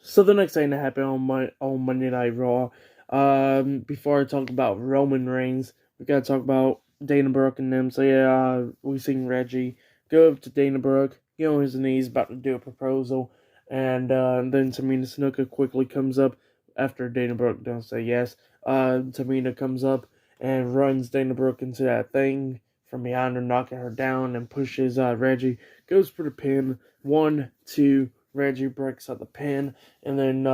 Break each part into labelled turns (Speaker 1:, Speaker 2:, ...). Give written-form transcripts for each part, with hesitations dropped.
Speaker 1: So the next thing that happened on Monday Night Raw, before I talk about Roman Reigns, we gotta talk about Dana Brooke and them. So yeah, we seen Reggie go up to Dana Brooke, get on his knees, about to do a proposal, and then Tamina Snuka quickly comes up after Dana Brooke don't say yes. Tamina comes up and runs Dana Brooke into that thing from behind her, knocking her down, and pushes Reggie. Goes for the pin. 1, 2. Reggie breaks up the pin, and then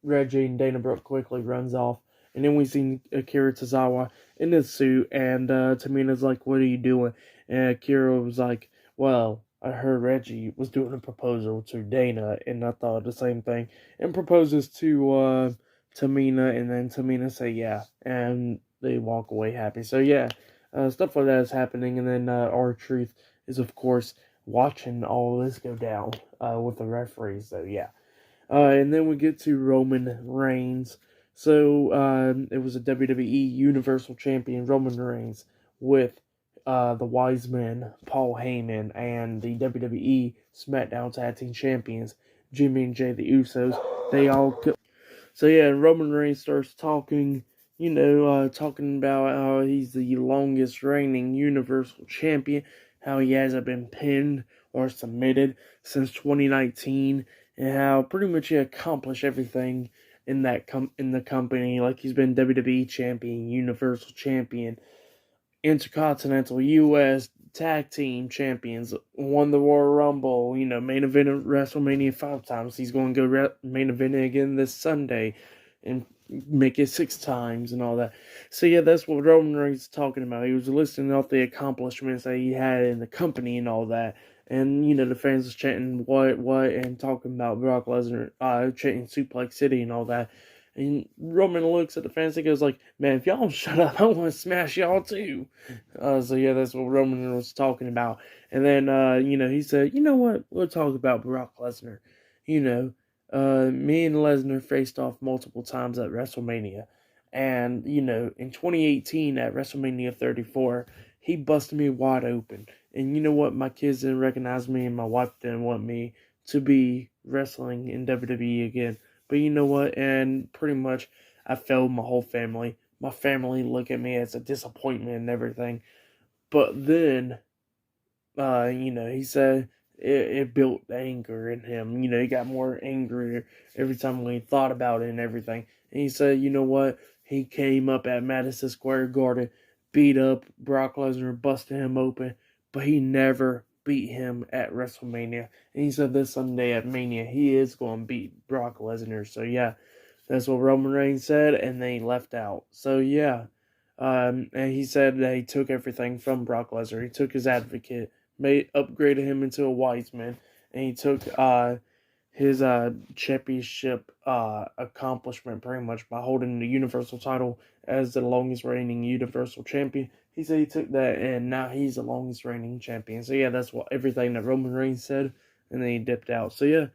Speaker 1: Reggie and Dana Brooke quickly runs off. And then we see Akira Tozawa in his suit, and Tamina's like, "What are you doing?" And Akira was like, "Well, I heard Reggie was doing a proposal to Dana, and I thought the same thing." And proposes to Tamina, and then Tamina say yeah, and they walk away happy. So yeah, stuff like that is happening, and then R-Truth is of course watching all this go down with the referees. So yeah, and then we get to Roman Reigns. So it was a WWE Universal Champion Roman Reigns with the Wise Men Paul Heyman and the WWE SmackDown Tag Team Champions Jimmy and Jay the Usos. They all so yeah, Roman Reigns starts talking. Talking about how he's the longest reigning Universal Champion, how he hasn't been pinned or submitted since 2019, and how pretty much he accomplished everything in in the company. Like he's been WWE Champion, Universal Champion, Intercontinental US Tag Team Champions, won the Royal Rumble, main event at WrestleMania 5 times. He's going to go main event again this Sunday and make it 6 times and all that. So yeah, that's what Roman Reigns is talking about. He was listing off the accomplishments that he had in the company and all that. And, the fans was chanting what, and talking about Brock Lesnar, chanting Suplex City and all that. And Roman looks at the fans and goes like, "Man, if y'all don't shut up, I want to smash y'all too." So yeah, that's what Roman was talking about. And then, he said, "You know what? We'll talk about Brock Lesnar. You know, me and Lesnar faced off multiple times at WrestleMania. And, in 2018 at WrestleMania 34, he busted me wide open. And you know what? My kids didn't recognize me and my wife didn't want me to be wrestling in WWE again. But you know what? And pretty much I failed my whole family. My family look at me as a disappointment and everything. But then, he said it built anger in him. He got more angry every time when he thought about it and everything. And he said, you know what? He came up at Madison Square Garden, beat up Brock Lesnar, busted him open, but he never beat him at WrestleMania. And he said this Sunday at Mania, he is going to beat Brock Lesnar. So, yeah, that's what Roman Reigns said, and then he left out. So, yeah. And he said that he took everything from Brock Lesnar. He took his advocate, upgraded him into a wise man, and he took his championship accomplishment pretty much by holding the Universal title as the longest reigning Universal Champion. He said he took that, and now he's the longest reigning champion. So yeah, that's what everything that Roman Reigns said, and then he dipped out. So yeah,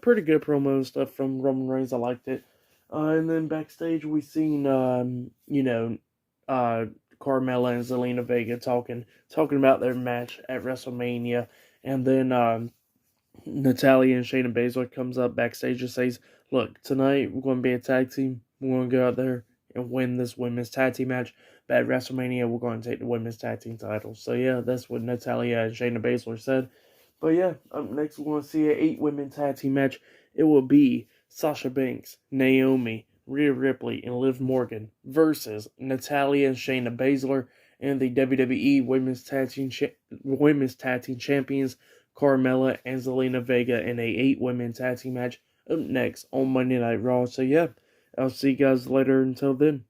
Speaker 1: pretty good promo and stuff from Roman Reigns. I liked it. And then backstage we seen Carmella and Zelina Vega talking about their match at WrestleMania, and then Natalia and Shayna Baszler comes up backstage and says, "Look, tonight we're going to be a tag team. We're going to go out there and win this women's tag team match. But at WrestleMania, we're going to take the women's tag team titles." So yeah, that's what Natalia and Shayna Baszler said. But yeah, up next we're going to see an 8-women tag team match. It will be Sasha Banks, Naomi, Rhea Ripley, and Liv Morgan versus Natalia and Shayna Baszler and the WWE Women's Tag Team Champions Carmella and Zelina Vega in a 8-women tag team match up next on Monday Night Raw. So yeah, I'll see you guys later. Until then.